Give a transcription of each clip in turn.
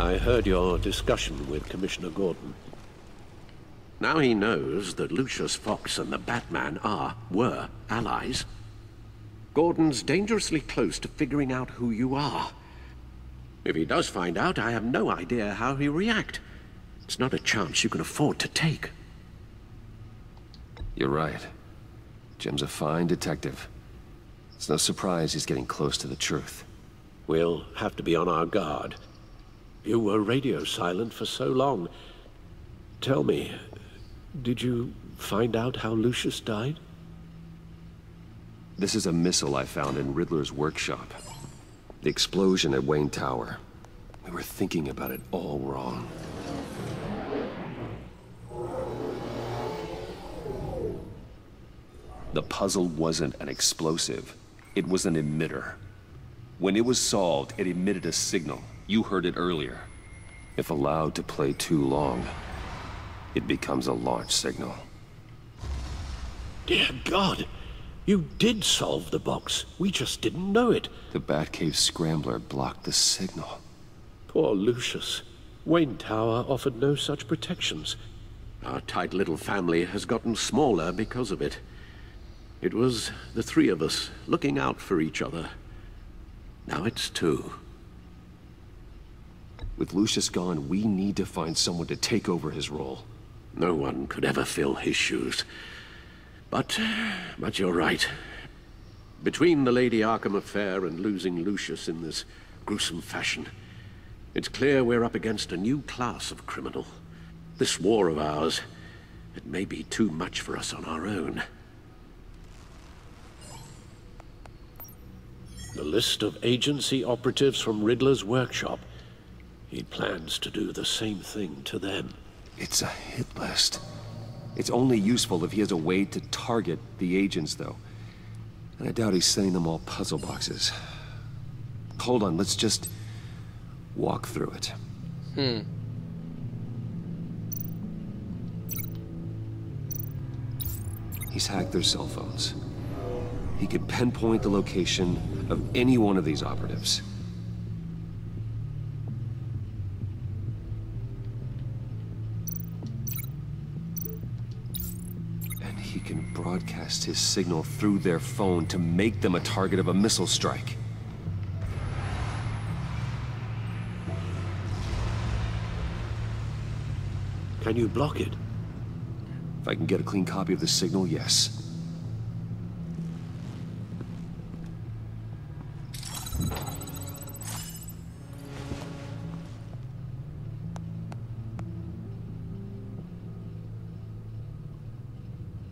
I heard your discussion with Commissioner Gordon. Now he knows that Lucius Fox and the Batman were allies. Gordon's dangerously close to figuring out who you are. If he does find out, I have no idea how he'll react. It's not a chance you can afford to take. You're right. Jim's a fine detective. It's no surprise he's getting close to the truth. We'll have to be on our guard. You were radio silent for so long. Tell me, did you find out how Lucius died? This is a missile I found in Riddler's workshop. The explosion at Wayne Tower. We were thinking about it all wrong. The puzzle wasn't an explosive. It was an emitter. When it was solved, it emitted a signal. You heard it earlier. If allowed to play too long, it becomes a launch signal. Dear God! You did solve the box. We just didn't know it. The Batcave scrambler blocked the signal. Poor Lucius. Wayne Tower offered no such protections. Our tight little family has gotten smaller because of it. It was the three of us looking out for each other. Now it's two. With Lucius gone, we need to find someone to take over his role. No one could ever fill his shoes. But you're right. Between the Lady Arkham affair and losing Lucius in this gruesome fashion, it's clear we're up against a new class of criminal. This war of ours, it may be too much for us on our own. The list of agency operatives from Riddler's workshop. He plans to do the same thing to them. It's a hit list. It's only useful if he has a way to target the agents, though. And I doubt he's sending them all puzzle boxes. Hold on, let's just walk through it. He's hacked their cell phones. He could pinpoint the location of any one of these operatives. And he can broadcast his signal through their phone to make them a target of a missile strike. Can you block it? If I can get a clean copy of the signal, yes.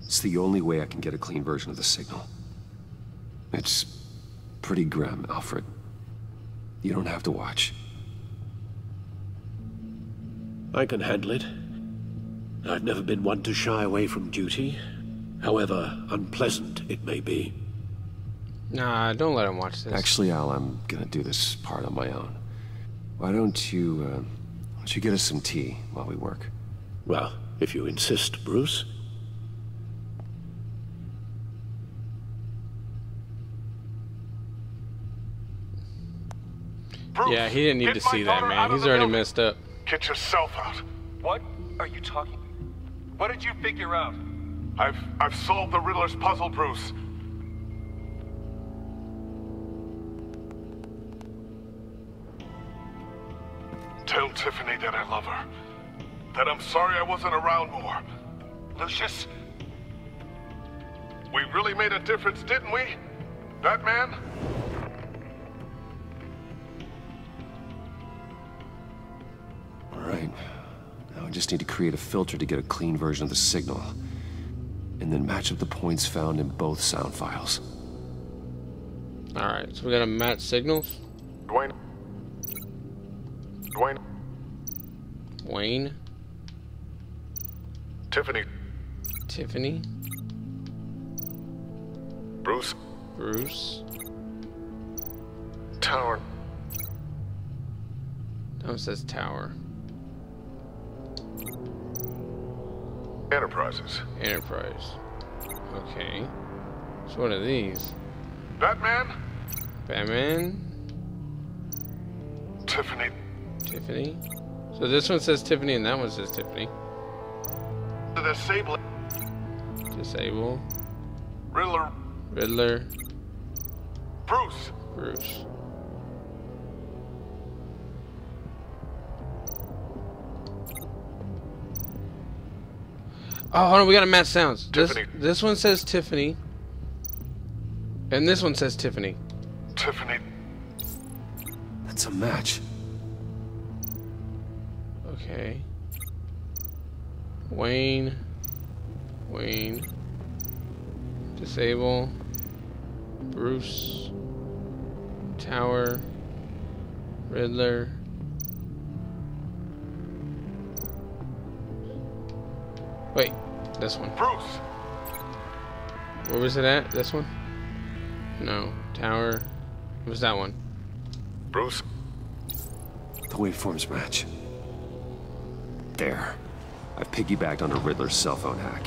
It's the only way I can get a clean version of the signal. It's pretty grim, Alfred. You don't have to watch. I can handle it. I've never been one to shy away from duty, however unpleasant it may be. Nah, don't let him watch this. Actually, Al, I'm gonna do this part on my own. Why don't you get us some tea while we work? Well, if you insist, Bruce. Bruce, Yeah, he didn't need to see that, man. He's already messed up. Get yourself out. What are you talking? What did you figure out? I've solved the Riddler's puzzle, Bruce. Tell Tiffany that I love her. That I'm sorry I wasn't around more. Lucius? We really made a difference, didn't we? Batman? All right. Now I just need to create a filter to get a clean version of the signal. And then match up the points found in both sound files. Alright, so we gotta match signals. Dwayne. Wayne. Tiffany. Tiffany. Bruce. Bruce. Tower. Oh, it says Tower. Enterprises. Enterprise. Okay. So what are these? Batman? Batman? Tiffany. Tiffany. So this one says Tiffany and that one says Tiffany. Disable. Disable. Riddler. Riddler. Bruce. Bruce. Oh, hold on, we gotta match sounds. This one says Tiffany. And this one says Tiffany. Tiffany. That's a match. Okay. Wayne. Disable. Bruce. Tower. Riddler. Wait, this one. Bruce. Where was it at? This one? No. Tower. What was that one? Bruce. The waveforms match. There. I've piggybacked onto Riddler's cell phone hack.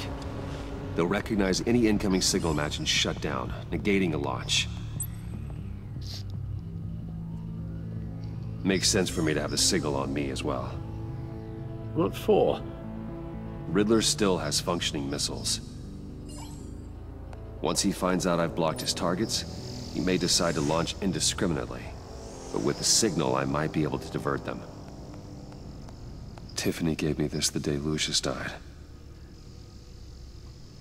They'll recognize any incoming signal match and shut down, negating a launch. Makes sense for me to have the signal on me as well. What for? Riddler still has functioning missiles. Once he finds out I've blocked his targets, he may decide to launch indiscriminately. But with the signal, I might be able to divert them. Tiffany gave me this the day Lucius died.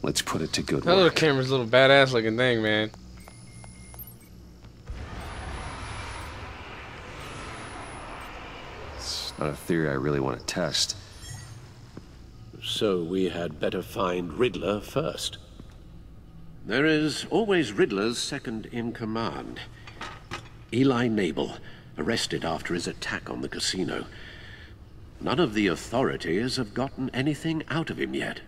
Let's put it to good That little work. camera's a little badass looking thing, man. It's not a theory I really want to test. So we had better find Riddler first. There is always Riddler's second in command. Eli Nabel, arrested after his attack on the casino. None of the authorities have gotten anything out of him yet.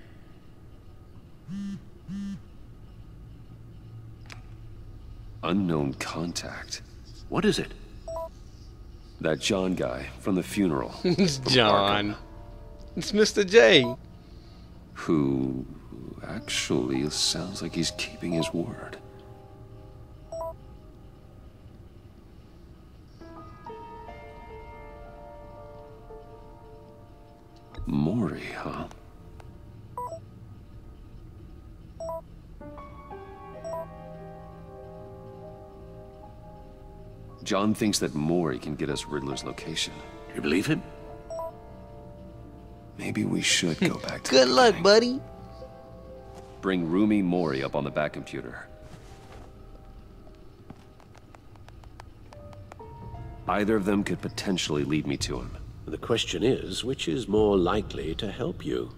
Unknown contact. What is it? That John guy from the funeral. It's from John. Arkham, It's Mr. J. who actually sounds like he's keeping his word. Maury, huh? John thinks that Maury can get us Riddler's location. You believe him? Maybe we should go back to Good the luck, beginning. buddy. Bring Rumi Maury up on the back computer. Either of them could potentially lead me to him. The question is, which is more likely to help you?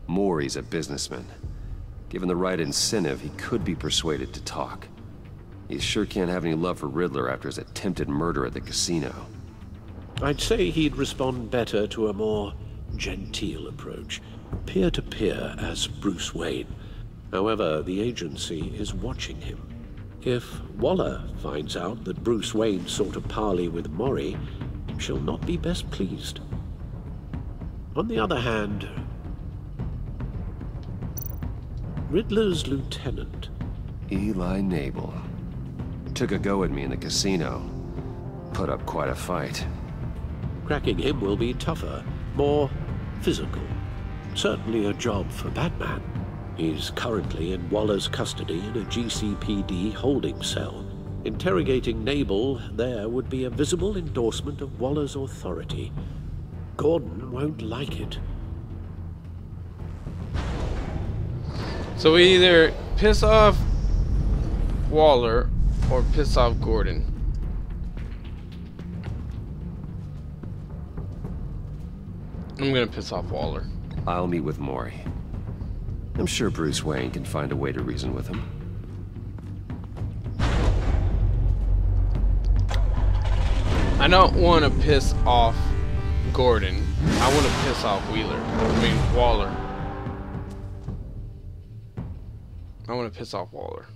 Maury's a businessman. Given the right incentive, he could be persuaded to talk. He sure can't have any love for Riddler after his attempted murder at the casino. I'd say he'd respond better to a more genteel approach, peer-to-peer as Bruce Wayne. However, the agency is watching him. If Waller finds out that Bruce Wayne sought a parley with Maury, she'll not be best pleased. On the other hand, Riddler's lieutenant. Eli Nabel. Took a go at me in the casino. Put up quite a fight. Cracking him will be tougher, more physical. Certainly a job for Batman. He's currently in Waller's custody in a GCPD holding cell. Interrogating Nabel there would be a visible endorsement of Waller's authority. Gordon won't like it. So we either piss off Waller or piss off Gordon. I'm gonna piss off Waller. I'll meet with Maury. I'm sure Bruce Wayne can find a way to reason with him. I don't want to piss off Gordon. I want to piss off Waller. I want to piss off Waller.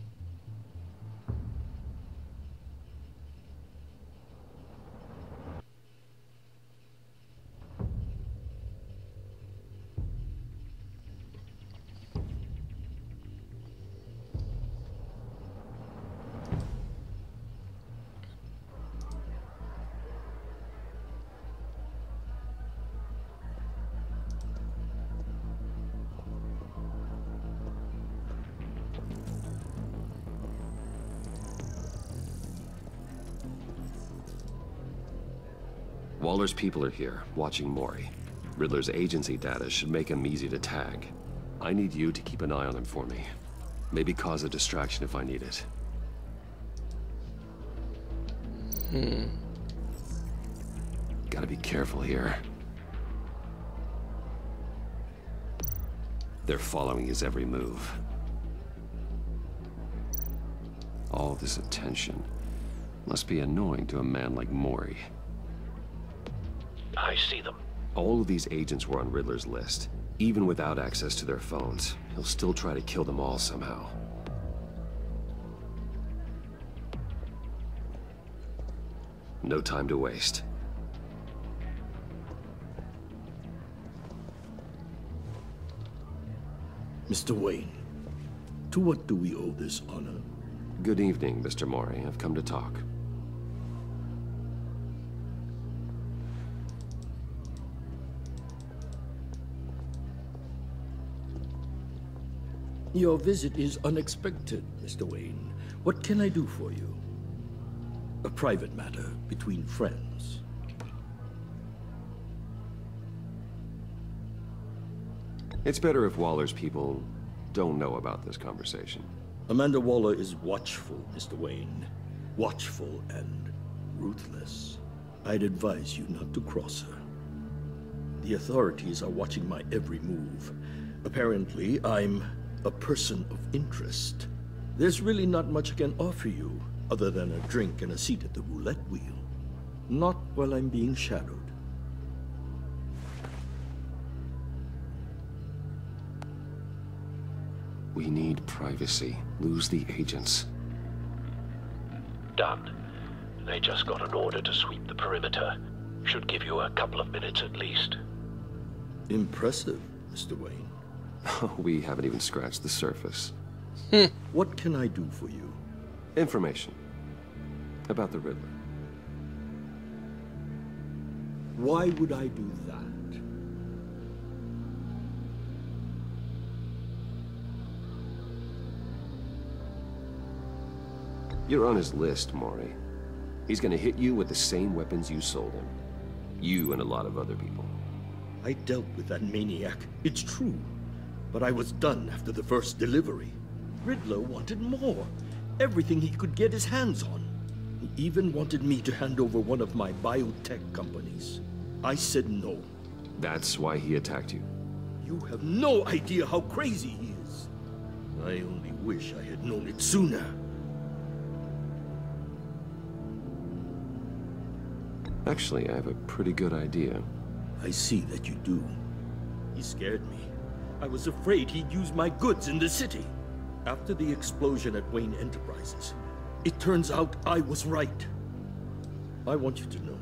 Waller's people are here, watching Mori. Riddler's agency data should make him easy to tag. I need you to keep an eye on him for me. Maybe cause a distraction if I need it. Gotta be careful here. They're following his every move. All this attention must be annoying to a man like Mori. I see them. All of these agents were on Riddler's list. Even without access to their phones, he'll still try to kill them all somehow. No time to waste. Mr. Wayne, to what do we owe this honor? Good evening, Mr. Mori. I've come to talk. Your visit is unexpected, Mr. Wayne. What can I do for you? A private matter between friends. It's better if Waller's people don't know about this conversation. Amanda Waller is watchful, Mr. Wayne. Watchful and ruthless. I'd advise you not to cross her. The authorities are watching my every move. Apparently, I'm a person of interest. There's really not much I can offer you, other than a drink and a seat at the roulette wheel. Not while I'm being shadowed. We need privacy. Lose the agents. Done. They just got an order to sweep the perimeter. Should give you a couple of minutes at least. Impressive, Mr. Wayne. We haven't even scratched the surface. What can I do for you? Information about the Riddler. Why would I do that? You're on his list, Mori. He's gonna hit you with the same weapons you sold him. You and a lot of other people. I dealt with that maniac, it's true. But I was done after the first delivery. Riddler wanted more. Everything he could get his hands on. He even wanted me to hand over one of my biotech companies. I said no. That's why he attacked you. You have no idea how crazy he is. I only wish I had known it sooner. Actually, I have a pretty good idea. I see that you do. He scared me. I was afraid he'd use my goods in the city. After the explosion at Wayne Enterprises, it turns out I was right. I want you to know,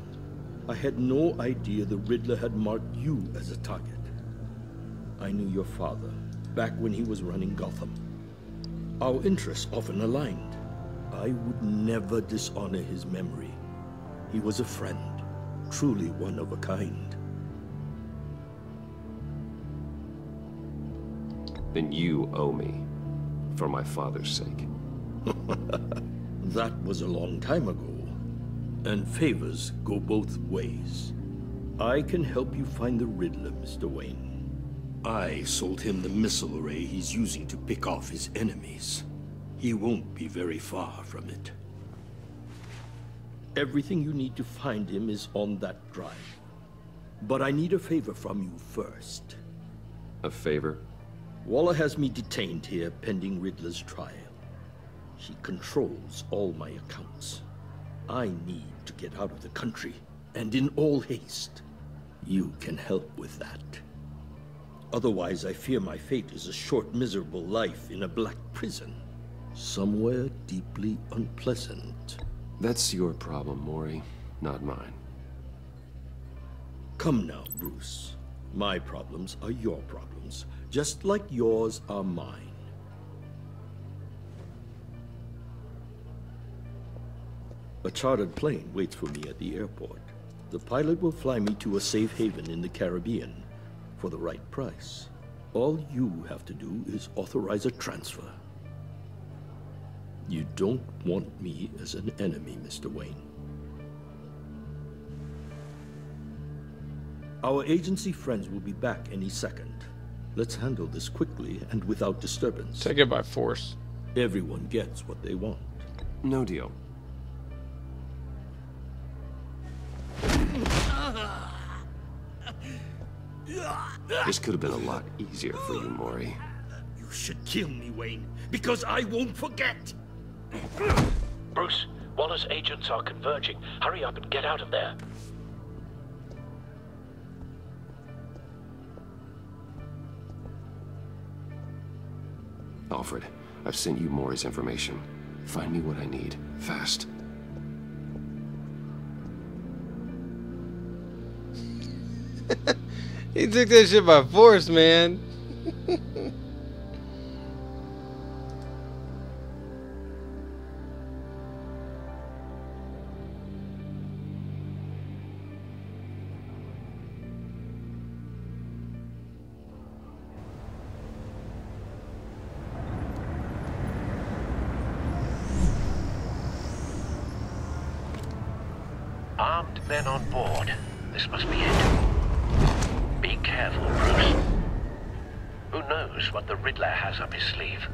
I had no idea the Riddler had marked you as a target. I knew your father, back when he was running Gotham. Our interests often aligned. I would never dishonor his memory. He was a friend, truly one of a kind. Then you owe me, for my father's sake. That was a long time ago, and favors go both ways. I can help you find the Riddler, Mr. Wayne. I sold him the missile array he's using to pick off his enemies. He won't be very far from it. Everything you need to find him is on that drive. But I need a favor from you first. A favor? Waller has me detained here pending Riddler's trial. She controls all my accounts. I need to get out of the country, and in all haste. You can help with that. Otherwise, I fear my fate is a short, miserable life in a black prison. Somewhere deeply unpleasant. That's your problem, Mori, not mine. Come now, Bruce. My problems are your problems, just like yours are mine. A chartered plane waits for me at the airport. The pilot will fly me to a safe haven in the Caribbean for the right price. All you have to do is authorize a transfer. You don't want me as an enemy, Mr. Wayne. Our agency friends will be back any second. Let's handle this quickly and without disturbance. Take it by force. Everyone gets what they want. No deal. This could have been a lot easier for you, Mori. You should kill me, Wayne, because I won't forget! Bruce, Waller's agents are converging. Hurry up and get out of there. Alfred, I've sent you Mori's information. Find me what I need, fast. He took that shit by force, man. Armed men on board. This must be it. Be careful, Bruce. Who knows what the Riddler has up his sleeve?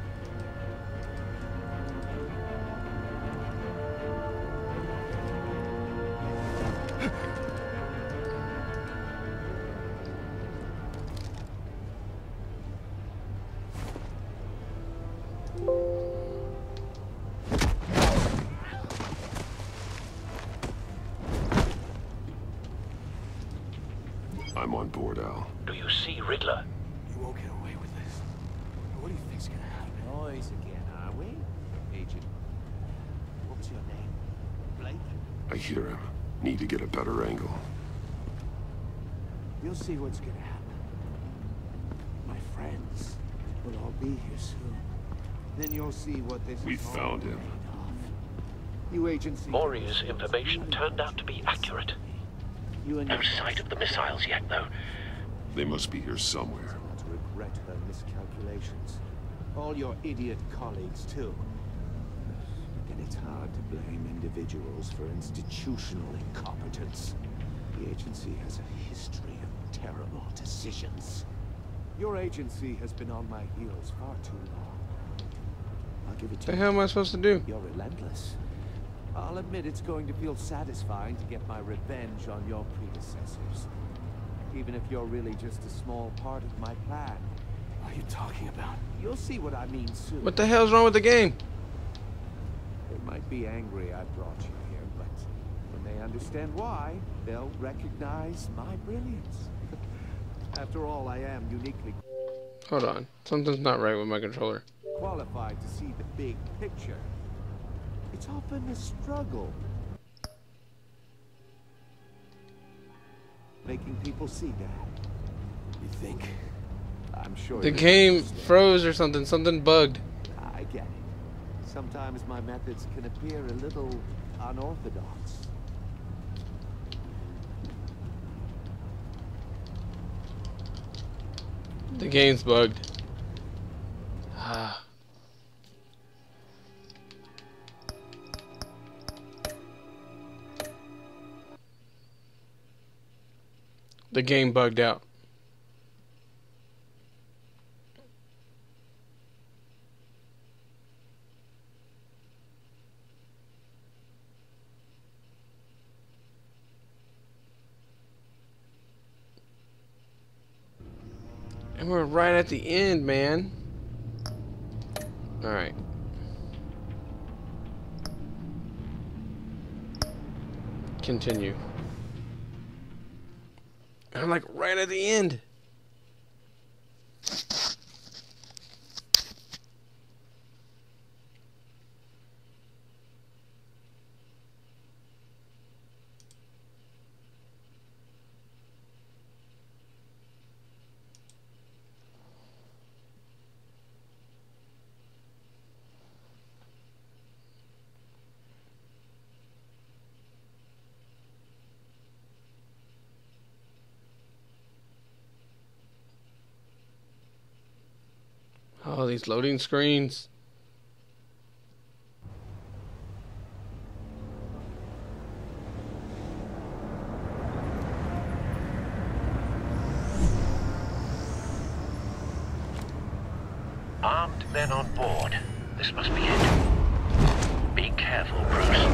I'm on board, Al. Do you see Riddler? You won't get away with this. What do you think's gonna happen? Noise again, are we? Agent. What's your name? Blake? I hear him. Need to get a better angle. You'll see what's gonna happen. My friends will all be here soon. Then you'll see what this We is all found him. made of. You agency... Mori's information turned out to be accurate. You and No your sight of the missiles yet, though. They must be here somewhere. to regret her miscalculations. All your idiot colleagues, too. And it's hard to blame individuals for institutional incompetence. The agency has a history of terrible decisions. Your agency has been on my heels far too long. I'll give it to The you. hell am I supposed to do? You're relentless. I'll admit it's going to feel satisfying to get my revenge on your predecessors. Even if you're really just a small part of my plan. What are you talking about? You'll see what I mean soon. What the hell's wrong with the game? They might be angry I brought you here, but when they understand why, they'll recognize my brilliance. After all, I am uniquely Hold on. Something's not right with my controller. qualified to see the big picture. It's often a struggle. Making people see that. You think? I'm sure The you game understand. froze or something. Something bugged. I get it. Sometimes my methods can appear a little unorthodox. The game's bugged. Ah. The game bugged out. And we're right at the end, man. Alright. Continue. I'm like right at the end. Oh, these loading screens. Armed men on board. This must be it. Be careful, Bruce.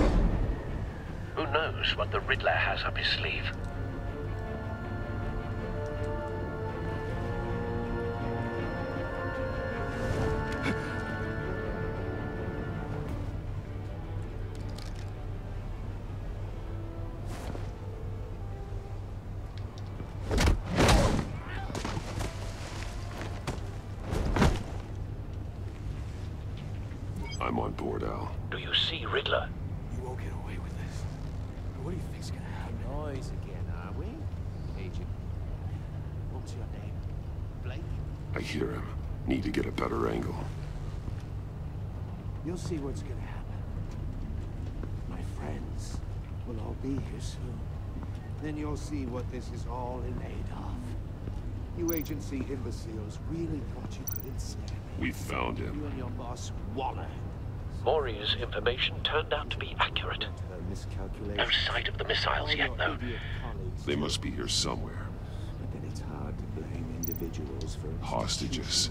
Who knows what the Riddler has up his sleeve? I'm on board, Al. Do you see Riddler? You won't get away with this. What do you think's gonna happen? Noise again, are we? Agent. What's your name? Blake? I hear him. Need to get a better angle. You'll see what's gonna happen. My friends will all be here soon. Then you'll see what this is all in aid of. You agency imbeciles really thought you could ensnare me. We found him. You and your boss, Waller. Maury's information turned out to be accurate. No sight of the missiles yet, though. They must be here somewhere. But then it's hard to blame individuals for Hostages.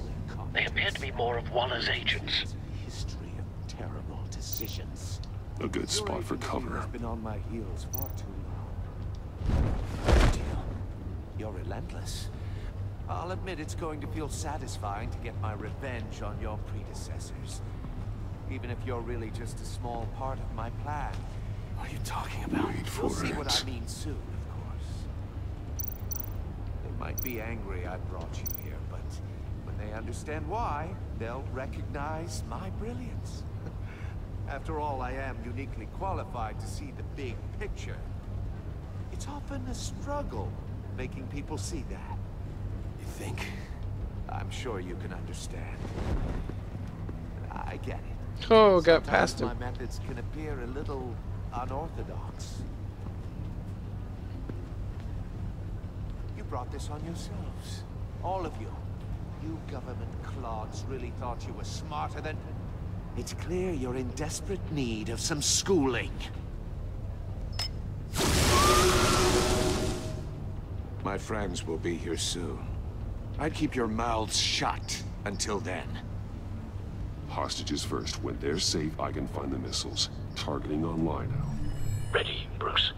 They appear to be more of Waller's agents. It's a history of terrible decisions. A good spot for Your cover. agency has been on my heels far too long. Deal. You're relentless. I'll admit it's going to feel satisfying to get my revenge on your predecessors. Even if you're really just a small part of my plan. What are you talking about? Wait for You'll see it. what I mean soon, of course. They might be angry I brought you here, but when they understand why, they'll recognize my brilliance. After all, I am uniquely qualified to see the big picture. It's often a struggle making people see that. You think? I'm sure you can understand. I get it. Oh, got past him. My methods can appear a little unorthodox. You brought this on yourselves. All of you. You government clods really thought you were smarter than... It's clear you're in desperate need of some schooling. My friends will be here soon. I'd keep your mouths shut until then. Hostages first. When they're safe, I can find the missiles. Targeting online now. Ready, Bruce.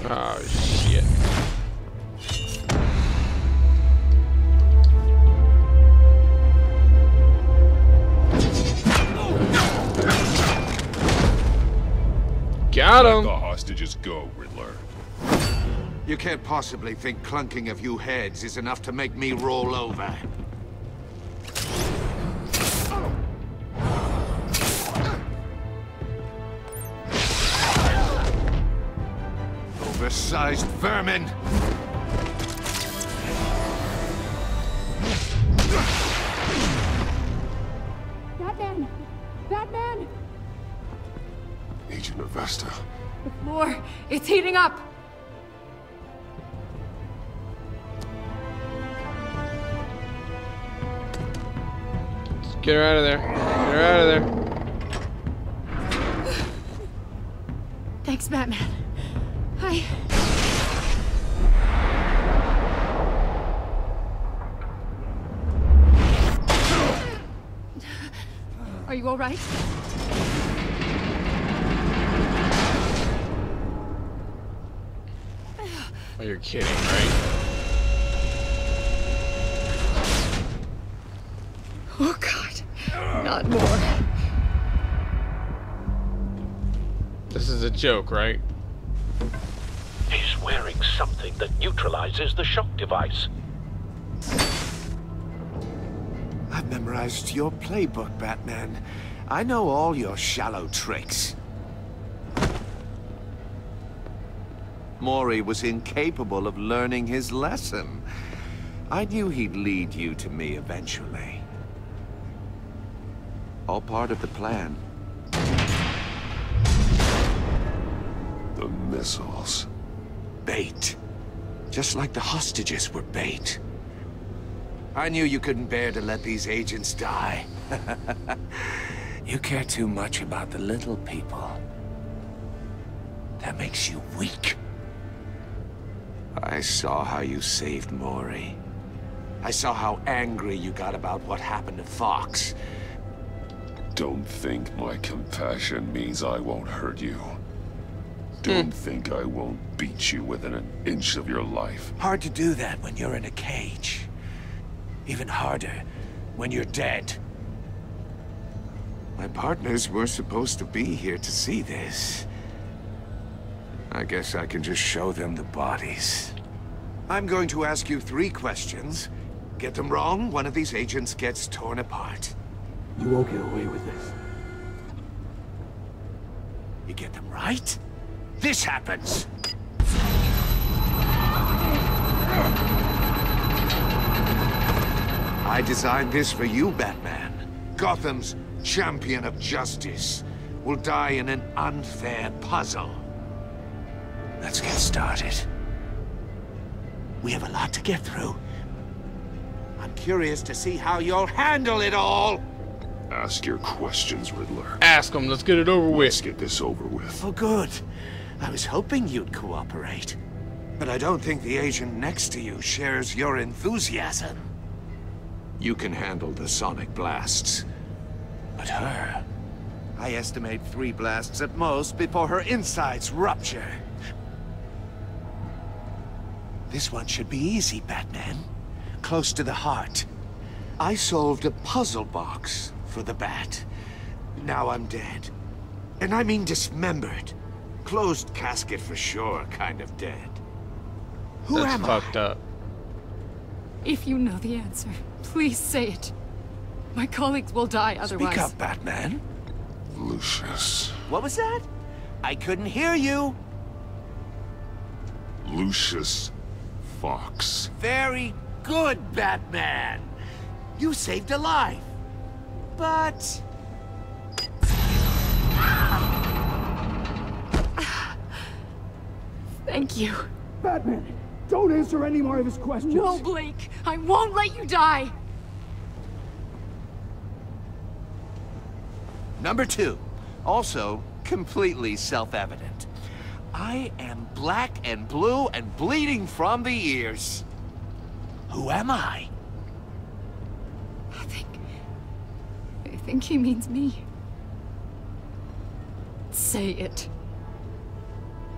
Oh, shit. Got Let him. the hostages go, Riddler. You can't possibly think clunking a few heads is enough to make me roll over. Oversized vermin! Batman! Batman! Agent Avesta. The floor, it's heating up! Get her out of there. Get her out of there. Thanks, Batman. Are you all right? Oh, you're kidding, right? Oh, God. Not more. This is a joke, right? He's wearing something that neutralizes the shock device. I've memorized your playbook, Batman. I know all your shallow tricks. Maury was incapable of learning his lesson. I knew he'd lead you to me eventually. All part of the plan. The missiles. Bait. Just like the hostages were bait. I knew you couldn't bear to let these agents die. You care too much about the little people. That makes you weak. I saw how you saved Maury. I saw how angry you got about what happened to Fox. Don't think my compassion means I won't hurt you. Don't think I won't beat you within an inch of your life. Hard to do that when you're in a cage. Even harder when you're dead. My partners were supposed to be here to see this. I guess I can just show them the bodies. I'm going to ask you 3 questions. Get them wrong, one of these agents gets torn apart. You won't get away with this. You get them right, this happens. I designed this for you, Batman. Gotham's champion of justice will die in an unfair puzzle. Let's get started. We have a lot to get through. I'm curious to see how you'll handle it all. Ask your questions, Riddler. Ask him. Let's get it over with. Let's get this over with. Oh, good. I was hoping you'd cooperate. But I don't think the agent next to you shares your enthusiasm. You can handle the sonic blasts. But her... I estimate 3 blasts at most before her insides rupture. This one should be easy, Batman. Close to the heart. I solved a puzzle box for the Bat. Now I'm dead. And I mean dismembered. Closed casket for sure, kind of dead. Who am I? That's fucked up. If you know the answer, please say it. My colleagues will die otherwise. Speak up, Batman. Lucius. What was that? I couldn't hear you. Lucius Fox. Very good, Batman. You saved a life. But... Thank you. Batman, don't answer any more of his questions. No, Blake. I won't let you die. Number 2. Also, completely self-evident. I am black and blue and bleeding from the ears. Who am I? I think he means me. Say it.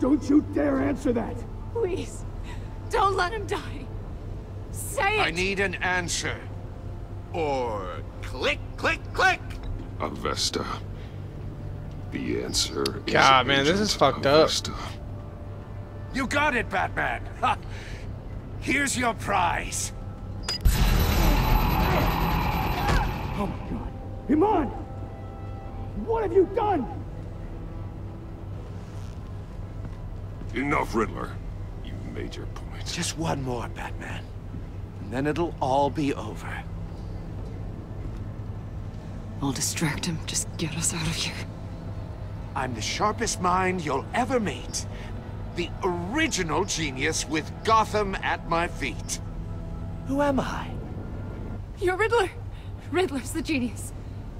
Don't you dare answer that! Please. Don't let him die. Say it! I need an answer. Or click, click, click! Avesta. The answer is... God, man, this is fucked up. Avesta. You got it, Batman! Ha. Here's your prize. Oh my god. Iman! What have you done? Enough, Riddler. You've made your point. Just one more, Batman. And then it'll all be over. I'll distract him. Just get us out of here. I'm the sharpest mind you'll ever meet. The original genius with Gotham at my feet. Who am I? You're Riddler. Riddler's the genius.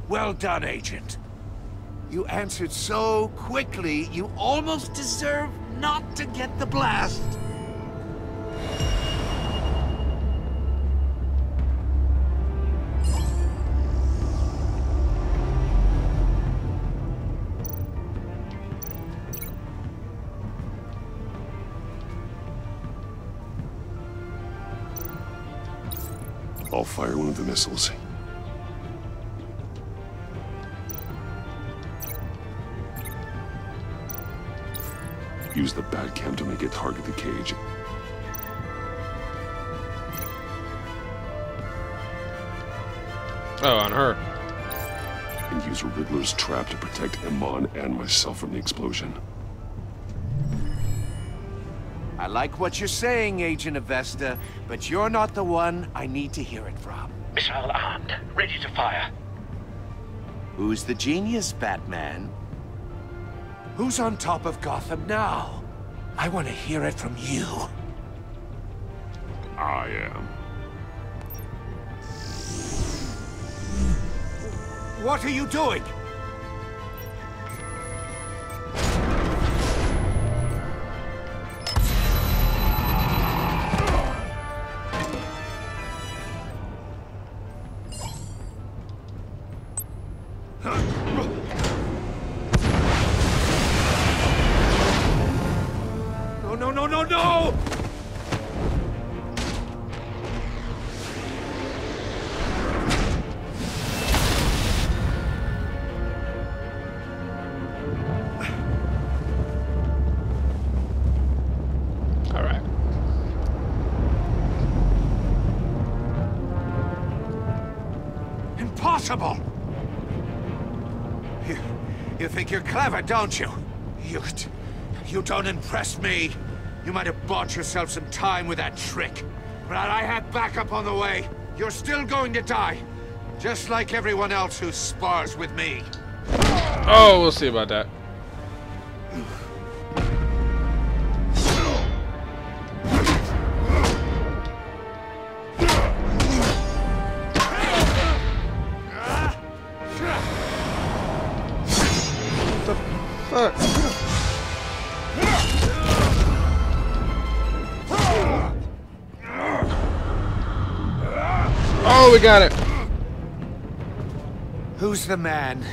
Well done, Agent. You answered so quickly, you almost deserve not to get the blast. I'll fire one of the missiles. Use the Batcam to make it target the cage. Oh, on her. And use Riddler's trap to protect Iman and myself from the explosion. I like what you're saying, Agent Avesta, but you're not the one I need to hear it from. Missile armed, ready to fire. Who's the genius, Batman? Who's on top of Gotham now? I want to hear it from you. I am. What are you doing? impossible! You think you're clever, don't you? You don't impress me. You might have bought yourself some time with that trick. But I have backup on the way. You're still going to die. Just like everyone else who spars with me. Oh, we'll see about that. What the fuck? Oh, we got it. Who's the man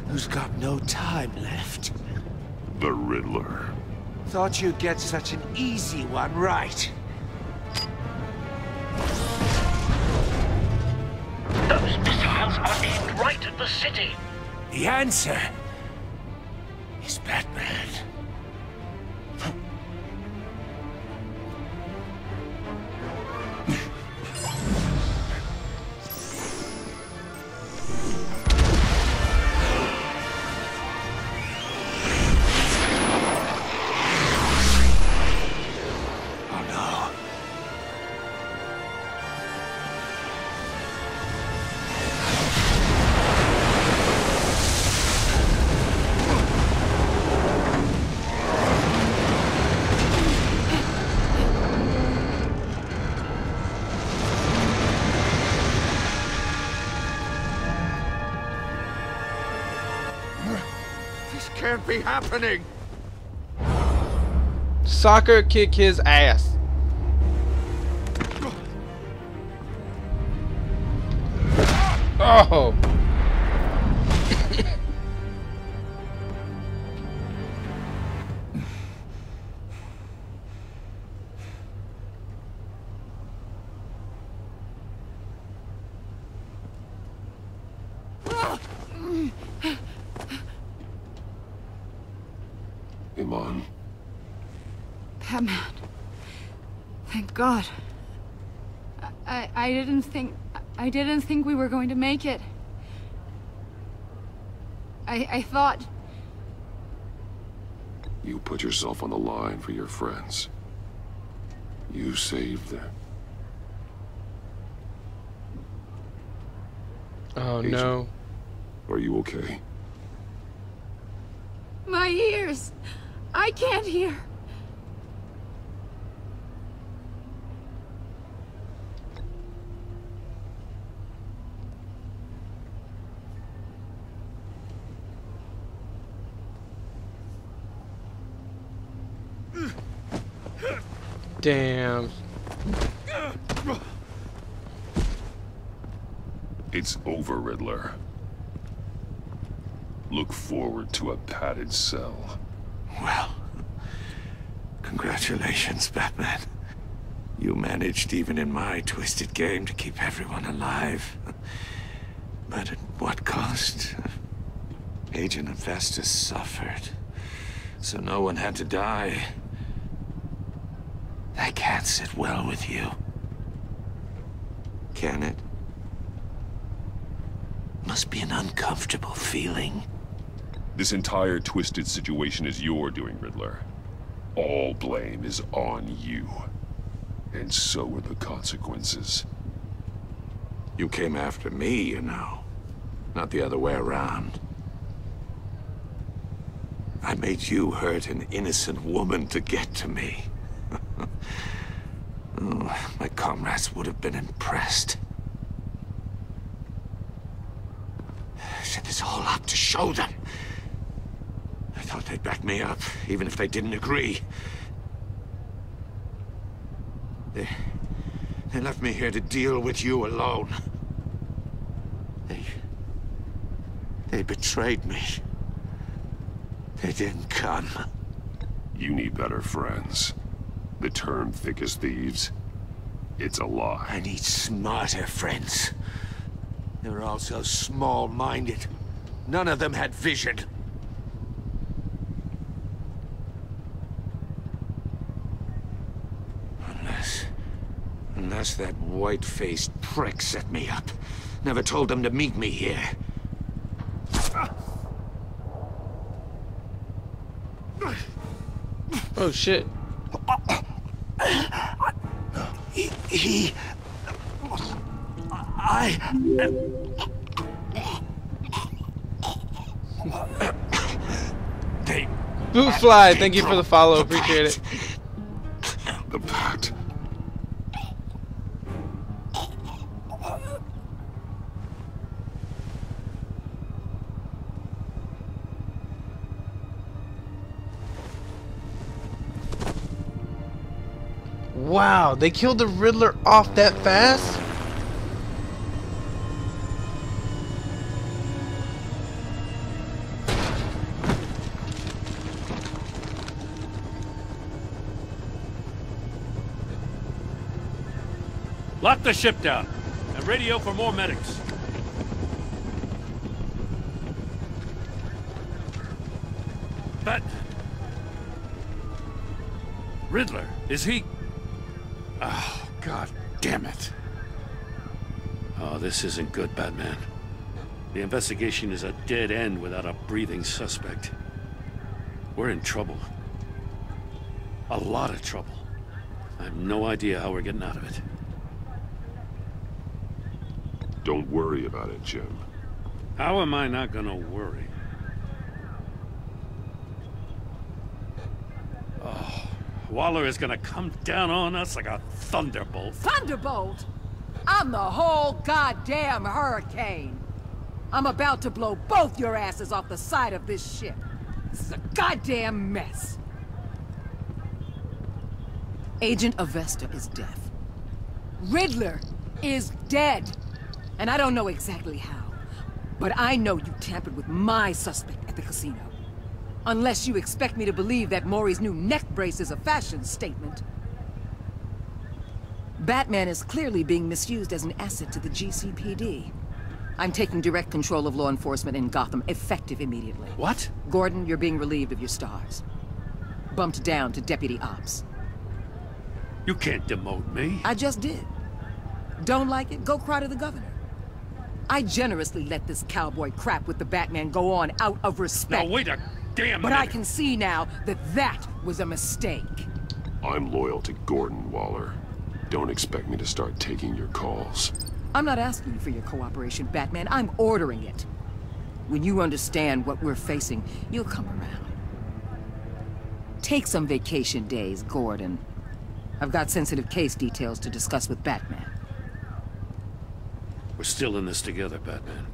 who's got no time left? The Riddler. Thought you'd get such an easy one right. Those missiles are aimed right at the city. The answer is Batman. Can't be happening. Soccer kick his ass. Oh. Iman. Batman. Thank God. I didn't think we were going to make it. I thought... You put yourself on the line for your friends. You saved them. Oh no. Are you okay? My ears! I can't hear. Damn. It's over, Riddler. Look forward to a padded cell. Well, congratulations, Batman. You managed, even in my twisted game, to keep everyone alive. But at what cost? Agent Hephaestus suffered, so no one had to die. That can't sit well with you. Can it? Must be an uncomfortable feeling. This entire twisted situation is your doing, Riddler. All blame is on you. And so are the consequences. You came after me, you know. Not the other way around. I made you hurt an innocent woman to get to me. Oh, my comrades would have been impressed. I set this all up to show them. I thought they'd back me up, even if they didn't agree. They left me here to deal with you alone. They betrayed me. They didn't come. You need better friends. The term thick as thieves, it's a lie. I need smarter friends. They were all so small-minded. None of them had vision. Unless that white-faced prick set me up. Never told them to meet me here. Oh shit. Bootfly, thank you for the follow, appreciate it. The Bat. Wow, they killed the Riddler off that fast? Lock the ship down and radio for more medics. But Riddler, is he? Oh, God damn it. Oh, this isn't good, Batman. The investigation is a dead end without a breathing suspect. We're in trouble. A lot of trouble. I have no idea how we're getting out of it. Don't worry about it, Jim. How am I not gonna worry? Oh, Waller is gonna come down on us like a thunderbolt. Thunderbolt? I'm the whole goddamn hurricane. I'm about to blow both your asses off the side of this ship. This is a goddamn mess. Agent Avesta is deaf. Riddler is dead. And I don't know exactly how, but I know you tampered with my suspect at the casino. Unless you expect me to believe that Maury's new neck brace is a fashion statement. Batman is clearly being misused as an asset to the GCPD. I'm taking direct control of law enforcement in Gotham, effective immediately. What? Gordon, you're being relieved of your stars. Bumped down to Deputy Ops. You can't demote me. I just did. Don't like it? Go cry to the governor. I generously let this cowboy crap with the Batman go on out of respect. Now wait a damn minute. But I can see now that that was a mistake. I'm loyal to Gordon, Waller. Don't expect me to start taking your calls. I'm not asking for your cooperation, Batman. I'm ordering it. When you understand what we're facing, you'll come around. Take some vacation days, Gordon. I've got sensitive case details to discuss with Batman. We're still in this together, Batman.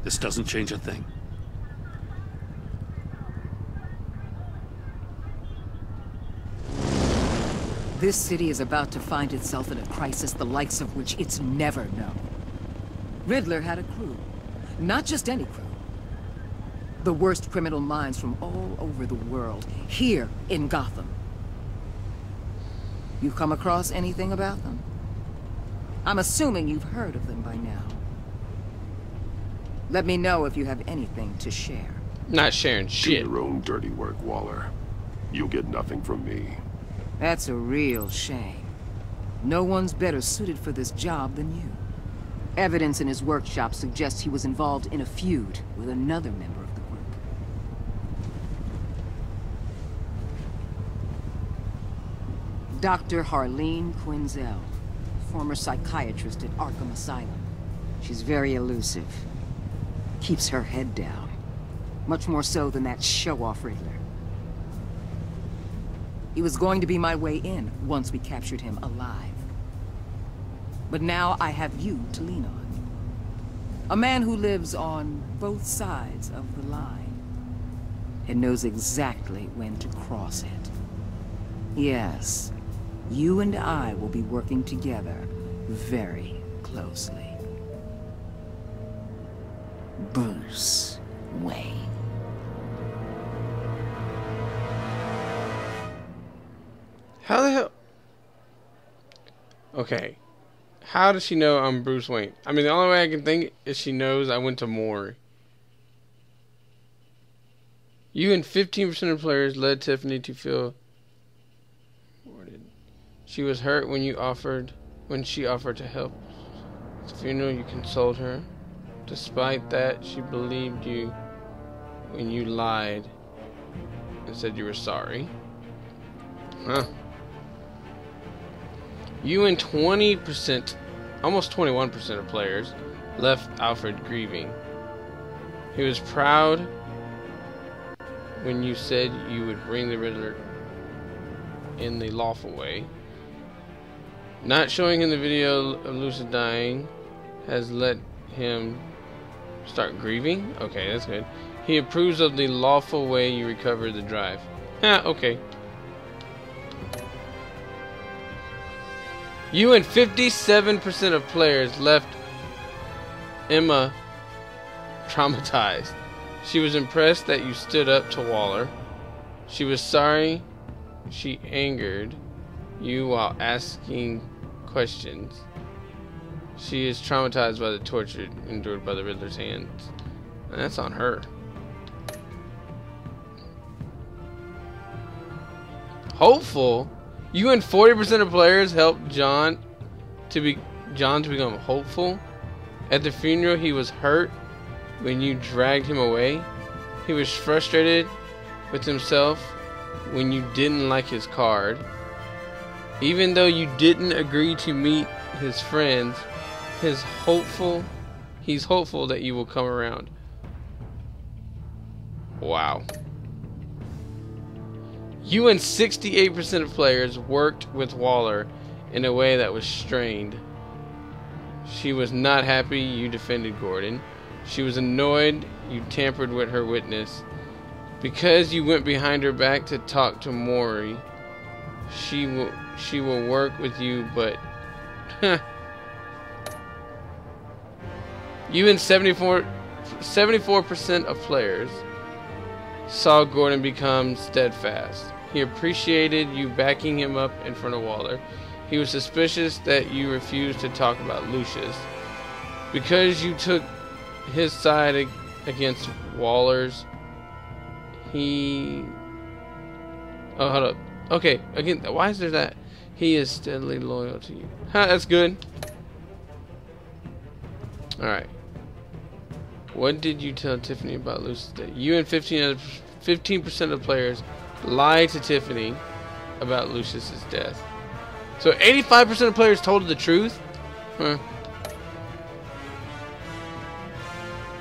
This doesn't change a thing. This city is about to find itself in a crisis the likes of which it's never known. Riddler had a crew. Not just any crew. The worst criminal minds from all over the world, here in Gotham. You come across anything about them? I'm assuming you've heard of them by now. Let me know if you have anything to share. Not sharing shit. Do your own dirty work, Waller. You'll get nothing from me. That's a real shame. No one's better suited for this job than you. Evidence in his workshop suggests he was involved in a feud with another member of the group. Dr. Harleen Quinzel, former psychiatrist at Arkham Asylum. She's very elusive. Keeps her head down. Much more so than that show-off Riddler. He was going to be my way in once we captured him alive. But now I have you to lean on. A man who lives on both sides of the line. And knows exactly when to cross it. Yes, you and I will be working together very closely. Bruce Wayne. How the hell? Okay. How does she know I'm Bruce Wayne? I mean, the only way I can think is she knows I went to Maury. You and 15% of players led Tiffany to feel rewarded. She was hurt when you offered when she offered to help at the funeral, you consoled her. Despite that, she believed you when you lied and said you were sorry. Huh. You and 20%, almost 21% of players left Alfred grieving. He was proud when you said you would bring the Riddler in the lawful way. Not showing him the video of Lucius dying has let him start grieving? Okay, that's good. He approves of the lawful way you recovered the drive. Okay. You and 57% of players left Emma traumatized. She was impressed that you stood up to Waller. She was sorry she angered you while asking questions. She is traumatized by the torture endured by the Riddler's hands. And that's on her. Hopeful? You and 40% of players helped John to become hopeful. At the funeral, he was hurt when you dragged him away. He was frustrated with himself when you didn't like his card. Even though you didn't agree to meet his friends, he's hopeful that you will come around. Wow. You and 68% of players worked with Waller in a way that was strained. She was not happy you defended Gordon. She was annoyed you tampered with her witness. Because you went behind her back to talk to Maury, she will work with you, but you and 74% of players saw Gordon become steadfast. He appreciated you backing him up in front of Waller. He was suspicious that you refused to talk about Lucius. Because you took his side against Waller's, oh, hold up. Okay, again, why is there that? He is steadily loyal to you. That's good. Alright. What did you tell Tiffany about Lucius' death? You and 15% of players lied to Tiffany about Lucius' death. So 85% of players told the truth? Huh.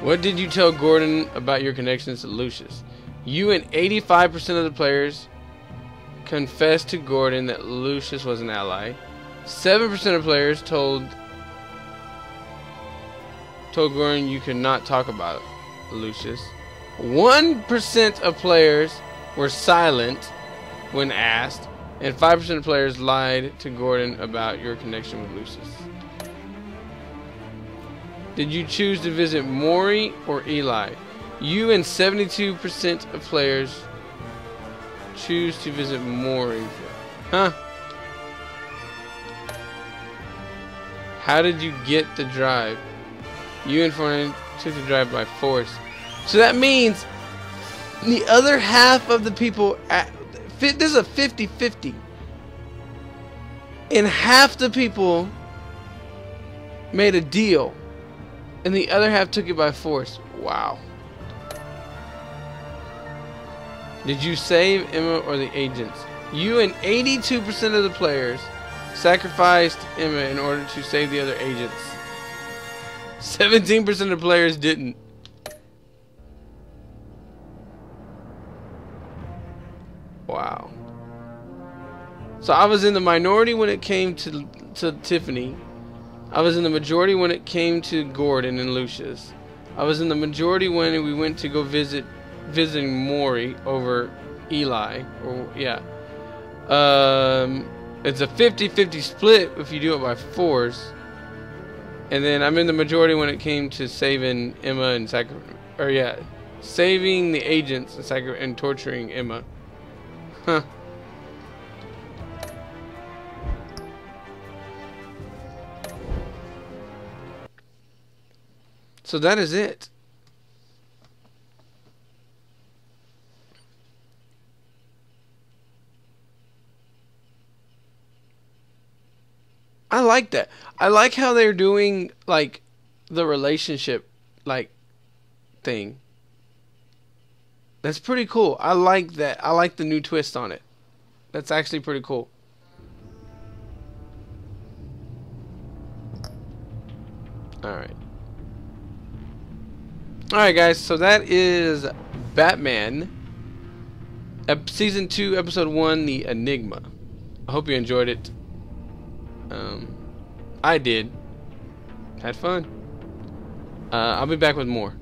What did you tell Gordon about your connections to Lucius? You and 85% of the players confessed to Gordon that Lucius was an ally. 7% of players told Gordon you could not talk about Lucius. 1% of players were silent when asked, and 5% of players lied to Gordon about your connection with Lucius. Did you choose to visit Maury or Eli? You and 72% of players choose to visit Maury. Huh? How did you get the drive? You and 49 took the drive by force. So that means the other half of the people, this is a 50-50. And half the people made a deal. And the other half took it by force. Wow. Did you save Emma or the agents? You and 82% of the players sacrificed Emma in order to save the other agents. 17% of the players didn't. Wow. So I was in the minority when it came to Tiffany. I was in the majority when it came to Gordon and Lucius. I was in the majority when we went to go visiting Maury over Eli. Or yeah. It's a 50-50 split if you do it by force. And then I'm in the majority when it came to saving Emma and saving the agents and torturing Emma. Huh. So that is it. I like that. I like how they're doing like the relationship like thing. That's pretty cool. I like that. I like the new twist on it. That's actually pretty cool. Alright. Alright guys, so that is Batman Season 2, Episode 1, The Enigma. I hope you enjoyed it. I did. Had fun. I'll be back with more.